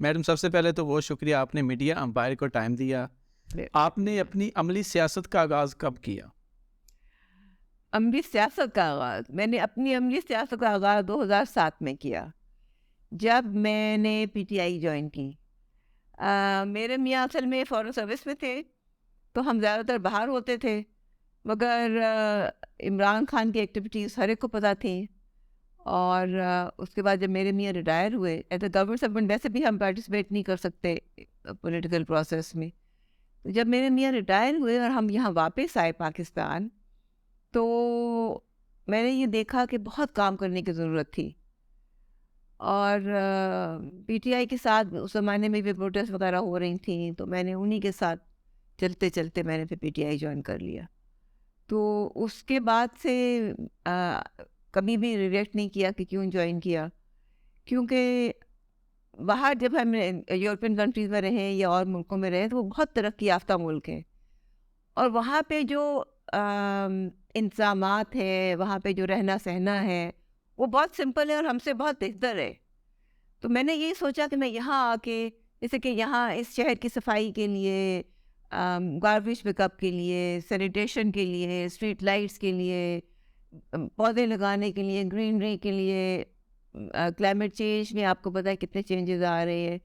Madam, सबसे पहले तो बहुत शुक्रिया, आपने मीडिया एम्पायर को टाइम दिया। आपने अपनी अमली सियासत का आगाज़ कब किया? अमली सियासत का आगाज़ मैंने अपनी अमली सियासत का आगाज़ 2007 में किया, जब मैंने पीटीआई जॉइन की। मेरे मियाँ असल में फ़ॉरेन सर्विस में थे, तो हम ज़्यादातर बाहर होते थे, मगर इमरान खान की एक्टिविटीज़ हर एक को पता थी। और उसके बाद जब मेरे मियाँ रिटायर हुए, एज़ अ गवर्नमेंट सर्वेंट वैसे भी हम पार्टिसिपेट नहीं कर सकते पॉलिटिकल प्रोसेस में। तो जब मेरे मियाँ रिटायर हुए और हम यहाँ वापस आए पाकिस्तान, तो मैंने ये देखा कि बहुत काम करने की ज़रूरत थी। और पीटीआई के साथ उस ज़माने में भी प्रोटेस्ट वगैरह हो रही थी, तो मैंने उन्हीं के साथ चलते-चलते मैंने फिर पीटीआई जॉइन कर लिया। तो उसके बाद से अ, कभी भी रिग्रेट नहीं किया कि क्यों जॉइन किया, क्योंकि बाहर जब हम यूरोपियन कंट्रीज़ में रहे या और मुल्कों में रहे, तो वो बहुत तरक्की याफ़्ता मुल्क हैं। और वहाँ पे जो इंतज़ामात हैं, वहाँ पे जो रहना-सहना है, वो बहुत सिंपल है और हमसे बहुत बेहतर है। तो मैंने यही सोचा कि मैं यहाँ आके, जैसे कि यहाँ इस शहर की सफाई के लिए, गार्बेज पिकअप के लिए, सैनिटेशन के लिए, स्ट्रीट लाइट्स के लिए, पौधे लगाने के लिए, ग्रीनरी के लिए, क्लाइमेट चेंज में आपको पता है कितने चेंजेस आ रहे हैं।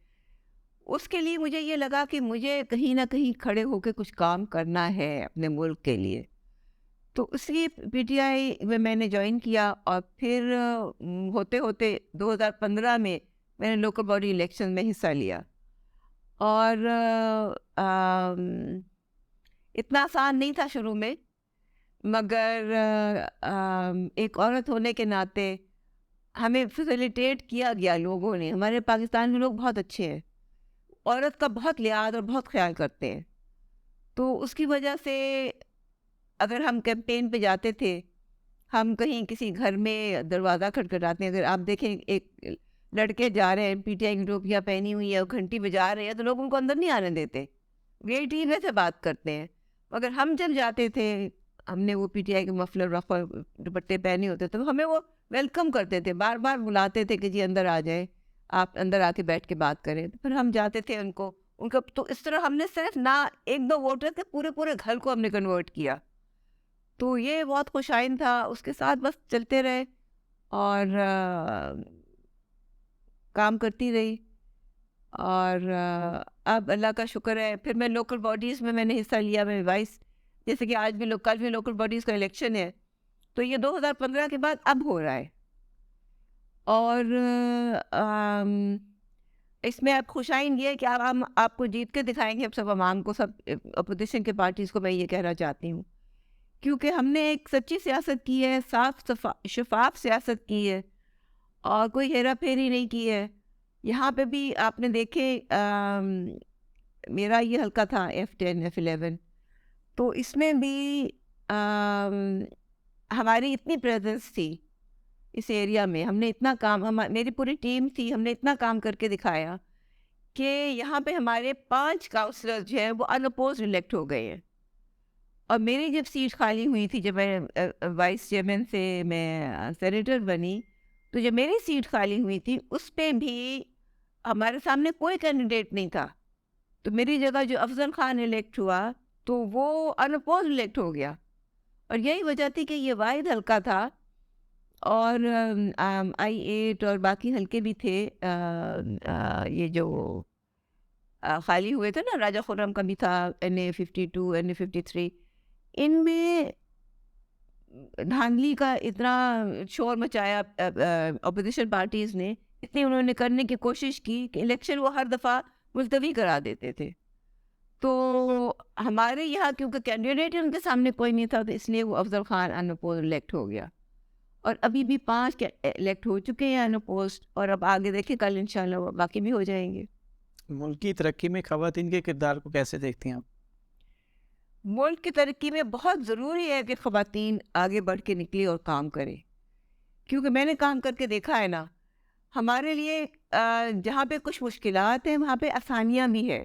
उसके लिए मुझे ये लगा कि मुझे कहीं न कहीं खड़े होके कुछ काम करना है अपने मुल्क के लिए। तो इसलिए पीटीआई में मैंने जॉइन किया और फिर होते-होते 2015 में मैंने लोकल बॉडी इलेक्शन में हिस्सा लिया। और इतना आसान नहीं था शुरू में, मगर एक औरत होने के नाते हमें फैसिलिटेट किया गया लोगों ने। हमारे पाकिस्तान में लोग बहुत अच्छे हैं, औरत का बहुत लिहाज और बहुत ख्याल करते हैं। तो उसकी वजह से अगर हम कैंपेन पे जाते थे, हम कहीं किसी घर में दरवाज़ा खटखटाते हैं, अगर आप देखें एक लड़के जा रहे हैं पीटीआई की टोपियाँ पहनी हुई है और घंटी बजा रहे हैं, तो लोग उनको अंदर नहीं आने देते, वेटीने से बात करते हैं। मगर हम जब जाते थे, हमने वो पीटीआई के मफलर रफ़ल दुपट्टे पहने होते थे, तो हमें वो वेलकम करते थे, बार बार बुलाते थे कि जी अंदर आ जाए, आप अंदर आके बैठ के बात करें। तो फिर हम जाते थे उनको, उनका तो इस तरह हमने सिर्फ ना एक दो वोटर के पूरे पूरे घर को हमने कन्वर्ट किया। तो ये बहुत खुशाइन था, उसके साथ बस चलते रहे और काम करती रही। और अब अल्लाह का शुक्र है, फिर मैं लोकल बॉडीज़ में मैंने हिस्सा लिया, मैं वाइस, जैसे कि आज भी कल भी लोकल बॉडीज़ का इलेक्शन है, तो ये 2015 के बाद अब हो रहा है। और इसमें अब खुशाइन ये है कि अब हम आपको जीत के दिखाएँगे, अब सब अवाम को, सब अपोज़िशन के पार्टीज़ को मैं ये कहना चाहती हूँ। क्योंकि हमने एक सच्ची सियासत की है, शफ़ाफ़ सियासत की है और कोई हेरा-फेरी नहीं की है। यहाँ पे भी आपने देखे, मेरा ये हल्का था F10 F11, तो इसमें भी हमारी इतनी प्रेज़ेंस थी इस एरिया में, हमने इतना काम, मेरी पूरी टीम थी, हमने इतना काम करके दिखाया कि यहाँ पे हमारे 5 काउंसलर्स जो हैं वो अनअपोज़्ड इलेक्ट हो गए हैं। और मेरी जब सीट खाली हुई थी, जब मैं वाइस चेयरमैन से मैं सेनेटर बनी, तो जब मेरी सीट खाली हुई थी, उस पे भी हमारे सामने कोई कैंडिडेट नहीं था। तो मेरी जगह जो अफ़ज़ल ख़ान इलेक्ट हुआ, तो वो अनअपोज़्ड इलेक्ट हो गया। और यही वजह थी कि ये वाहिद हल्का था। और I8 और बाकी हल्के भी थे, ये जो खाली हुए थे ना, राजा खुर्रम का भी था, NA52 NA53, इनमें धांधली का इतना शोर मचाया अपोजिशन पार्टीज ने, इतनी उन्होंने करने की कोशिश की कि इलेक्शन वो हर दफ़ा मुलतवी करा देते थे। तो हमारे यहाँ क्योंकि कैंडिडेट ही उनके सामने कोई नहीं था, तो इसलिए वो अफजल खान अनअपोज इलेक्ट हो गया। और अभी भी 5 इलेक्ट हो चुके हैं अनअपोज्ड, और अब आगे देखें, कल इंशाल्लाह वो बाकी भी हो जाएंगे। मुल्क की तरक्की में ख़वातीन के किरदार को कैसे देखती हैं आप? मुल्क की तरक्की में बहुत ज़रूरी है कि ख़वातीन आगे बढ़ के निकले और काम करें, क्योंकि मैंने काम करके देखा है ना, हमारे लिए जहाँ पे कुछ मुश्किलात हैं, वहाँ पे आसानियाँ भी है।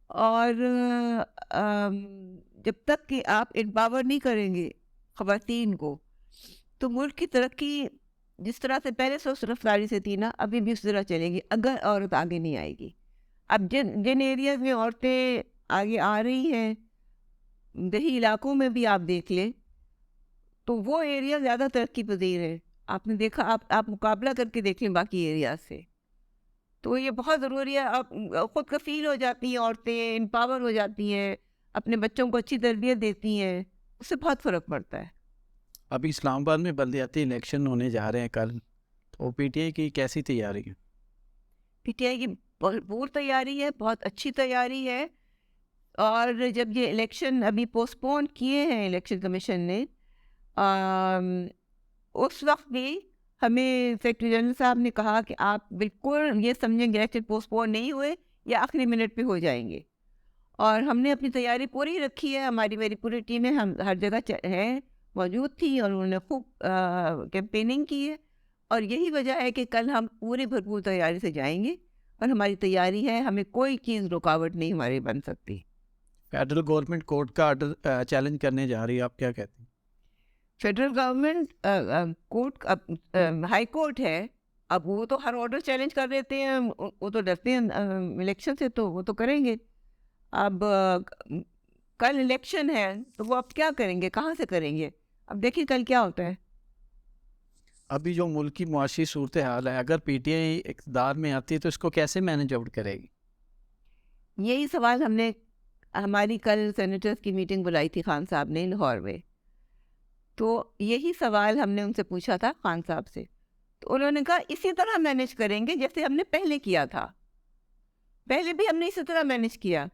और जब तक कि आप एम्पावर नहीं करेंगे ख़वातीन को, तो मुल्क की तरक्की जिस तरह से पहले से उस रफ्तारी से थी ना, अभी भी उस तरह चलेगी अगर औरत आगे नहीं आएगी। अब जिन जिन एरियाज में औरतें आगे आ रही हैं, देही इलाकों में भी आप देख लें, तो वो एरिया ज़्यादा तरक्की पजीर है। आपने देखा, आप मुकाबला करके देख लें बाकी एरिया से। तो ये बहुत ज़रूरी है। आप खुद कफ़ील हो जाती हैं औरतें, एम्पावर हो जाती हैं, अपने बच्चों को अच्छी तरबियत देती हैं, उससे बहुत फ़र्क पड़ता है। अभी इस्लामाबाद में बलदियाती इलेक्शन होने जा रहे हैं कल, तो पीटीआई की कैसी तैयारी है? पीटीआई की भरपूर तैयारी है, बहुत अच्छी तैयारी है। और जब ये इलेक्शन अभी पोस्टपोन किए हैं इलेक्शन कमीशन ने, अम, उस वक्त भी हमें सेक्रेटरी जनरल साहब ने कहा कि आप बिल्कुल ये समझें इलेक्शन पोस्टपोन नहीं हुए या आखिरी मिनट पे हो जाएंगे। और हमने अपनी तैयारी पूरी रखी है। हमारी मेरी पूरी टीमें हम हर जगह है मौजूद थी और उन्होंने खूब कैंपेनिंग की है। और यही वजह है कि कल हम पूरी भरपूर तैयारी से जाएंगे और हमारी तैयारी है, हमें कोई चीज़ रुकावट नहीं हमारी बन सकती। फेडरल गवर्नमेंट कोर्ट का आर्डर चैलेंज करने जा रही है, आप क्या कहते हैं? Federal government court, high court है, अब वो तो हर ऑर्डर चैलेंज कर देते हैं, वो तो डरते हैं इलेक्शन से, तो वो तो करेंगे। अब कल इलेक्शन है तो वो अब क्या करेंगे, कहाँ से करेंगे? अब देखिए कल क्या होता है। अभी जो मुल्क की मुआशी सूरत हाल है, अगर पीटीआई इक़्तिदार में आती है तो इसको कैसे मैनेज आउट करेगी? यही सवाल हमने, हमारी कल सेनेटर्स की मीटिंग बुलाई थी खान साहब ने लाहौर में, तो यही सवाल हमने उनसे पूछा था खान साहब से। तो उन्होंने कहा इसी तरह मैनेज करेंगे जैसे हमने पहले किया था। पहले भी हमने इसी तरह मैनेज किया।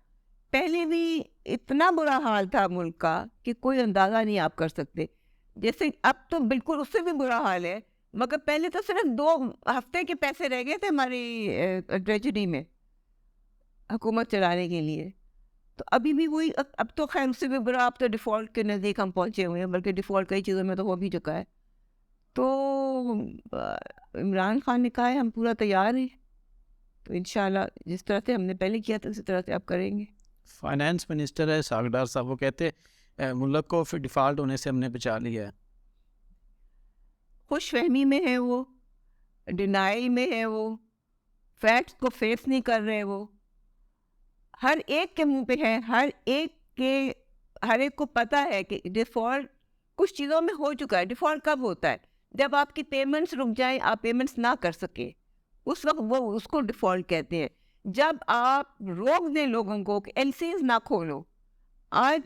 पहले भी इतना बुरा हाल था मुल्क का कि कोई अंदाज़ा नहीं आप कर सकते। जैसे अब तो बिल्कुल उससे भी बुरा हाल है, मगर पहले तो सिर्फ 2 हफ्ते के पैसे रह गए थे हमारी ट्रेजरी में हुकूमत चलाने के लिए। तो अभी भी वही, अब तो खैर उससे भी बुरा, अब तो डिफ़ॉल्ट के नज़दीक हम पहुँचे हुए हैं, बल्कि डिफ़ॉल्ट कई चीज़ों में तो हो भी चुका है। तो इमरान खान ने कहा है हम पूरा तैयार हैं, तो इंशाल्लाह जिस तरह से हमने पहले किया था उसी तरह से अब करेंगे। फाइनेंस मिनिस्टर है सागडार साहब, वो कहते मुल्क को फिर डिफ़ॉल्ट होने से हमने बचा लिया है। खुश फहमी में है वो, डिनाई में है वो, फैक्ट्स को फेस नहीं कर रहे वो। हर एक के मुंह पे है, हर एक को पता है कि डिफ़ॉल्ट कुछ चीज़ों में हो चुका है। डिफ़ॉल्ट कब होता है? जब आपकी पेमेंट्स रुक जाएं, आप पेमेंट्स ना कर सके, उस वक्त वो उसको डिफ़ॉल्ट कहते हैं। जब आप रोक दें लोगों को कि एलसीज ना खोलो, आज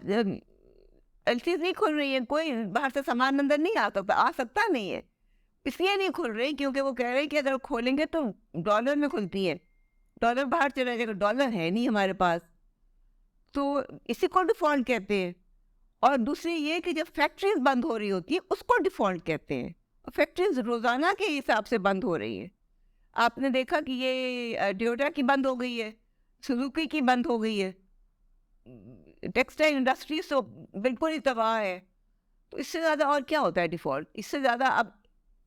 एलसीज नहीं खुल रही है, कोई बाहर से सामान अंदर नहीं आ सकता नहीं है। इसलिए नहीं खुल रही क्योंकि वो कह रहे हैं कि अगर खोलेंगे तो डॉलर में खुलती है, डॉलर बाहर चला जाएगा, डॉलर है नहीं हमारे पास, तो इसी को डिफ़ॉल्ट कहते हैं। और दूसरी ये कि जब फैक्ट्रीज बंद हो रही होती है उसको डिफ़ॉल्ट कहते हैं। और फैक्ट्रीज रोज़ाना के हिसाब से बंद हो रही है। आपने देखा कि ये टोयोटा की बंद हो गई है, सुजुकी की बंद हो गई है, टेक्सटाइल इंडस्ट्रीज तो बिल्कुल ही तबाह है। तो इससे ज़्यादा और क्या होता है डिफ़ॉल्ट? इससे ज़्यादा अब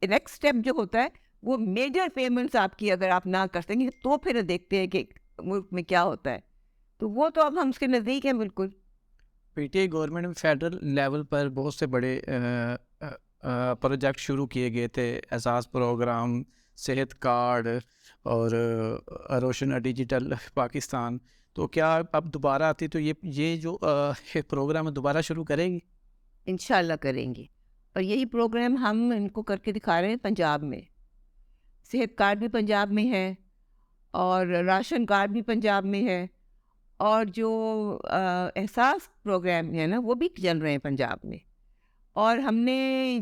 नेक्स्ट स्टेप जो होता है वो मेजर पेमेंट्स आपकी अगर आप ना कर सकेंगे तो फिर देखते हैं कि मुल्क में क्या होता है। तो वो तो अब हम उसके नज़दीक हैं बिल्कुल। पीटीआई गवर्नमेंट में फेडरल लेवल पर बहुत से बड़े प्रोजेक्ट शुरू किए गए थे, एहसास प्रोग्राम, सेहत कार्ड और रोशन डिजिटल पाकिस्तान। तो क्या अब दोबारा आती तो ये जो प्रोग्राम दोबारा शुरू करेगी? इंशाल्लाह करेंगे। और यही प्रोग्राम हम इनको करके दिखा रहे हैं पंजाब में। सेहत कार्ड भी पंजाब में है और राशन कार्ड भी पंजाब में है, और जो एहसास प्रोग्राम है ना वो भी चल रहे हैं पंजाब में। और हमने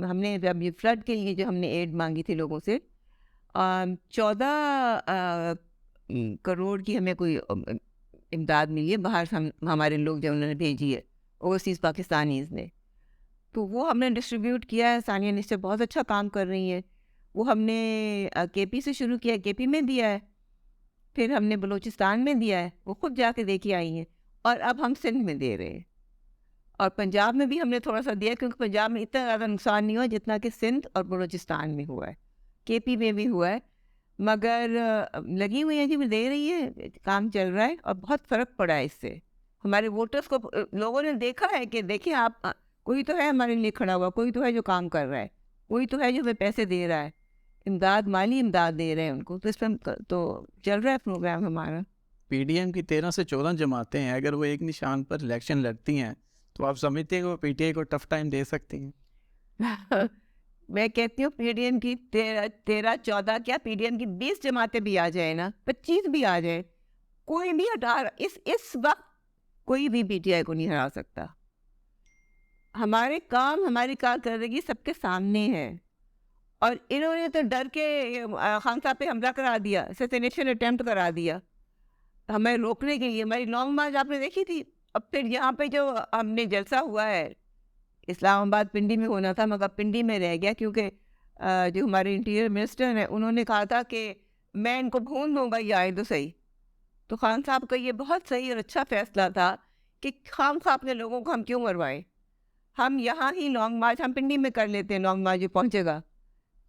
हमने जब ये फ्लड के लिए जो हमने एड मांगी थी लोगों से, 14 करोड़ की हमें कोई इमदाद मिली है बाहर से, हमारे लोग जो उन्होंने भेजी है ओवरसीज़ पाकिस्तानीज़ ने, तो वो हमने डिस्ट्रीब्यूट किया है। सानिया निश्चय बहुत अच्छा काम कर रही है। वो हमने केपी से शुरू किया, केपी में दिया है, फिर हमने बलूचिस्तान में दिया है, वो खुद जाके दे के आई हैं, और अब हम सिंध में दे रहे हैं। और पंजाब में भी हमने थोड़ा सा दिया क्योंकि पंजाब में इतना ज़्यादा नुकसान नहीं हुआ जितना कि सिंध और बलूचिस्तान में हुआ है, केपी में भी हुआ है। मगर लगी हुई है जी, दे रही है, काम चल रहा है और बहुत फ़र्क पड़ा है इससे। हमारे वोटर्स को, लोगों ने देखा है कि देखिए आप, कोई तो है हमारे लिए खड़ा हुआ, कोई तो है जो काम कर रहा है। कोई तो है जो हमें पैसे दे रहा है, इमदाद, माली इमदाद दे रहे हैं उनको, तो इस पर तो चल रहा है प्रोग्राम हमारा। पीडीएम की 13 से 14 जमातें हैं, अगर वो एक निशान पर इलेक्शन लड़ती हैं तो आप समझते हैं कि वो पीटीआई को टफ टाइम दे सकती हैं? मैं कहती हूँ पीडीएम की 13-14 क्या, पीडीएम की 20 जमातें भी आ जाए ना, 25 भी आ जाए, कोई भी इस वक्त कोई भी पीटीआई को नहीं हरा सकता। हमारे काम, हमारी कारकर्दगी सबके सामने है। और इन्होंने तो डर के खान साहब पे हमला करा दिया, असैसिनेशन अटेम्प्ट करा दिया हमें रोकने के लिए। हमारी लॉन्ग मार्च आपने देखी थी। अब फिर यहाँ पे जो हमने जलसा हुआ है, इस्लामाबाद पिंडी में होना था मगर पिंडी में रह गया, क्योंकि जो हमारे इंटीरियर मिनिस्टर हैं उन्होंने कहा था कि मैं इनको भून दूंगा, ये आए तो सही। तो खान साहब का ये बहुत सही और अच्छा फैसला था कि खान साहब अपने लोगों को हम क्यों मरवाएं, हम यहाँ ही लॉन्ग मार्च हम पिंडी में कर लेते हैं, लॉन्ग मार्च जो पहुँचेगा।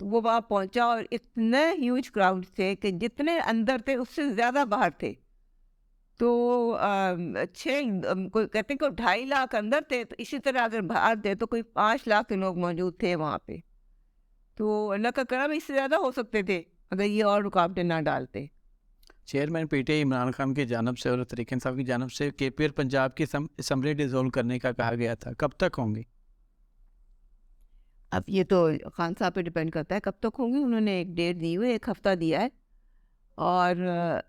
तो वो वहाँ पहुँचा और इतने ह्यूज क्राउड थे कि जितने अंदर थे उससे ज़्यादा बाहर थे। तो कोई कहते कोई 2.5 लाख अंदर थे, तो इसी तरह अगर बाहर थे तो कोई 5 लाख के लोग मौजूद थे वहाँ पे। तो अल्लाह का करम, इससे ज़्यादा हो सकते थे अगर ये और रुकावटें ना डालते। चेयरमैन पीटीआई इमरान खान की जानब से और तरीक़ इंसाफ की जानब से केपीआर पंजाब की असम्बली डिसॉल्व करने का कहा गया था, कब तक होंगी? अब ये तो खान साहब पे डिपेंड करता है कब तक होंगी। उन्होंने एक डेट दी हुई है, 1 हफ्ता दिया है, और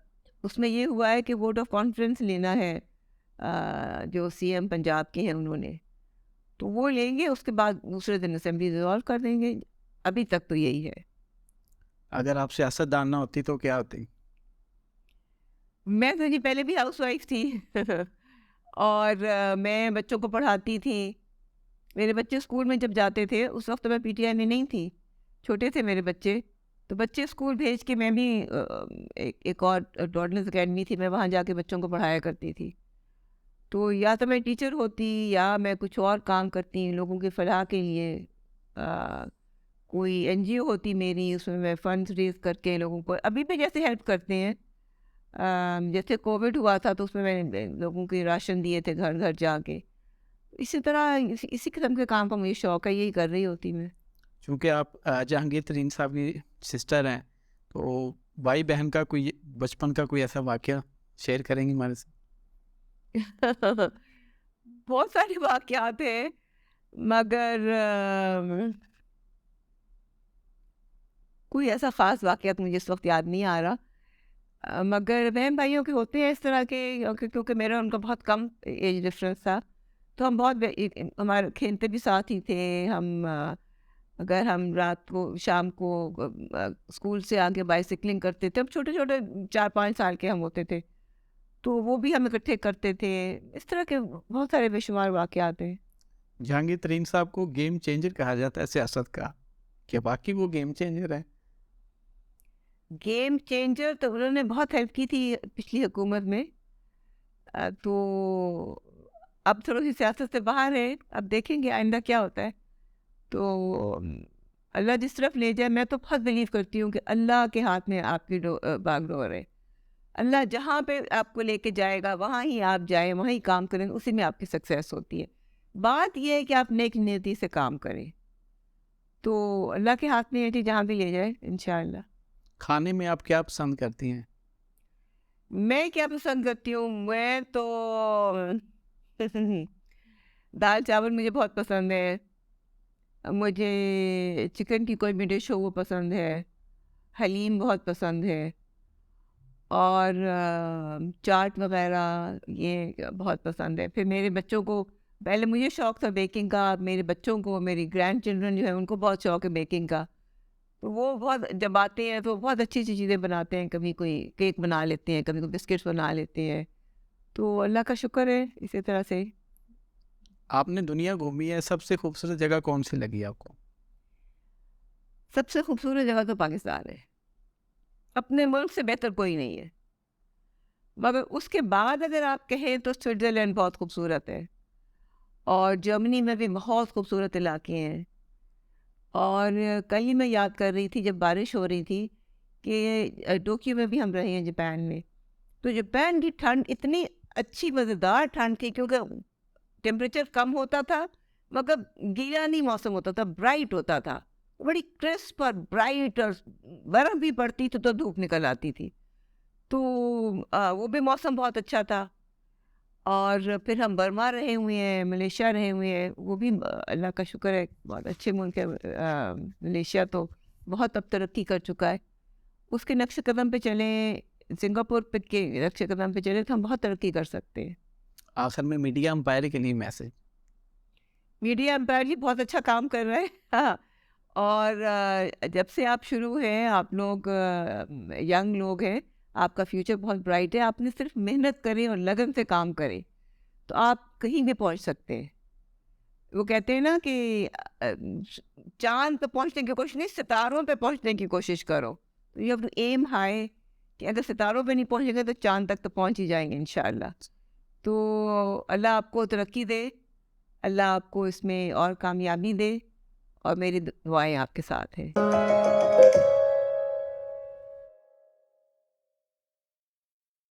उसमें ये हुआ है कि वोट ऑफ कॉन्फिडेंस लेना है जो सीएम पंजाब के हैं उन्होंने, तो वो लेंगे, उसके बाद दूसरे दिन असेंबली डिसॉल्व कर देंगे। अभी तक तो यही है। अगर आप सियासतदान ना होती तो क्या होती? मैं तो जी पहले भी हाउसवाइफ थी और मैं बच्चों को पढ़ाती थी। मेरे बच्चे स्कूल में जब जाते थे उस वक्त मैं पीटीआई में नहीं थी, छोटे थे मेरे बच्चे, तो बच्चे स्कूल भेज के मैं भी एक और टॉडलर्स अकेडमी थी, मैं वहाँ जाके बच्चों को पढ़ाया करती थी। तो या तो मैं टीचर होती या मैं कुछ और काम करती लोगों के फलाह के लिए। कोई एनजीओ होती मेरी, उसमें मैं फंड्स रेज करके लोगों को अभी भी जैसे हेल्प करते हैं। जैसे कोविड हुआ था तो उसमें मैंने लोगों के राशन दिए थे घर घर जाके। इसी तरह इसी किस्म के काम का मुझे शौक़ है, यही कर रही होती मैं। चूँकि आप जहांगीर तरीन साहब की सिस्टर हैं, तो भाई बहन का कोई बचपन का कोई ऐसा वाक़या शेयर करेंगी हमारे साथ? बहुत सारे वाक़यात हैं, मगर कोई ऐसा ख़ास वाक़या मुझे इस वक्त याद नहीं आ रहा। मगर बहन भाइयों के होते हैं इस तरह के, क्योंकि मेरा उनका बहुत कम एज डिफरेंस था, तो हम बहुत हमारे खेलते भी साथ ही थे हम। अगर हम रात को शाम को स्कूल से आके बाइसिकलिंग करते थे, अब छोटे छोटे 4-5 साल के हम होते थे, तो वो भी हम इकट्ठे करते थे। इस तरह के बहुत सारे बेशुमार वाक़यात हैं। जहांगीर तरीन साहब को गेम चेंजर कहा जाता है सियासत का, क्या वाकई वो गेम चेंजर है? गेम चेंजर तो उन्होंने बहुत हेल्प की थी पिछली हुकूमत में। तो अब थोड़ी सी सियासत से बाहर है, अब देखेंगे आइंदा क्या होता है। तो अल्लाह जिस तरफ ले जाए, मैं तो बहुत बिलीव करती हूँ कि अल्लाह के हाथ में आपकी बागडोर है। अल्लाह जहाँ पे आपको लेके जाएगा वहाँ ही आप जाएं, वहाँ ही काम करें, उसी में आपकी सक्सेस होती है। बात यह है कि आप नेक नीयती से काम करें, तो अल्लाह के हाथ में है जी, जहाँ भी ले जाए इंशाअल्लाह। खाने में आप क्या पसंद करती हैं? मैं क्या पसंद करती हूँ, मैं तो दाल चावल मुझे बहुत पसंद है। मुझे चिकन की कोई भी डिश हो वो पसंद है, हलीम बहुत पसंद है, और चाट वगैरह ये बहुत पसंद है। फिर मेरे बच्चों को, पहले मुझे शौक़ था बेकिंग का, मेरे बच्चों को, मेरी ग्रैंड चिल्ड्रन जो है उनको बहुत शौक़ है बेकिंग का, तो वो बहुत जब आते हैं तो बहुत अच्छी अच्छी चीज़ें बनाते हैं। कभी कोई केक बना लेते हैं, कभी कोई बिस्किट्स बना लेते हैं, तो अल्लाह का शुक्र है इसी तरह से। आपने दुनिया घूमी है, सबसे खूबसूरत जगह कौन सी लगी आपको? सबसे खूबसूरत जगह तो पाकिस्तान है, अपने मुल्क से बेहतर कोई नहीं है। मगर उसके बाद अगर आप कहें तो स्विट्ज़रलैंड बहुत खूबसूरत है, और जर्मनी में भी बहुत खूबसूरत इलाके हैं। और कल ही मैं याद कर रही थी जब बारिश हो रही थी कि टोक्यो में भी हम रहे हैं, जापान में। तो जापान की ठंड इतनी अच्छी मज़ेदार ठंड थी, क्योंकि टेम्परेचर कम होता था मगर गीला नहीं मौसम होता था, ब्राइट होता था, बड़ी क्रिस्प और ब्राइट, और बर्फ़ भी पड़ती थी तो धूप निकल आती थी। तो वो भी मौसम बहुत अच्छा था। और फिर हम बर्मा रहे हुए हैं, मलेशिया रहे हुए हैं, वो भी अल्लाह का शुक्र है बहुत अच्छे मुल्क है। मलेशिया तो बहुत अब तरक्की कर चुका है। उसके नक्शे कदम पे चलें, सिंगापुर पे के नक्शे कदम पे चलें तो हम बहुत तरक्की कर सकते हैं। आखिर में मीडिया एम्पायर के लिए मैसेज। मीडिया एम्पायर भी बहुत अच्छा काम कर रहा है। हाँ, और जब से आप शुरू हैं, आप लोग यंग लोग हैं, आपका फ्यूचर बहुत ब्राइट है। आपने सिर्फ मेहनत करें और लगन से काम करें तो आप कहीं भी पहुंच सकते हैं। वो कहते हैं ना कि चांद पे पहुंचने की कोशिश नहीं, सितारों पे पहुंचने की कोशिश करो। तो you have to aim high, कि अगर सितारों पे नहीं पहुंचेंगे तो चांद तक तो पहुंच ही जाएंगे इंशाल्लाह। तो अल्लाह आपको तरक्की दे, अल्लाह आपको इसमें और कामयाबी दे, और मेरी दुआएं आपके साथ हैं।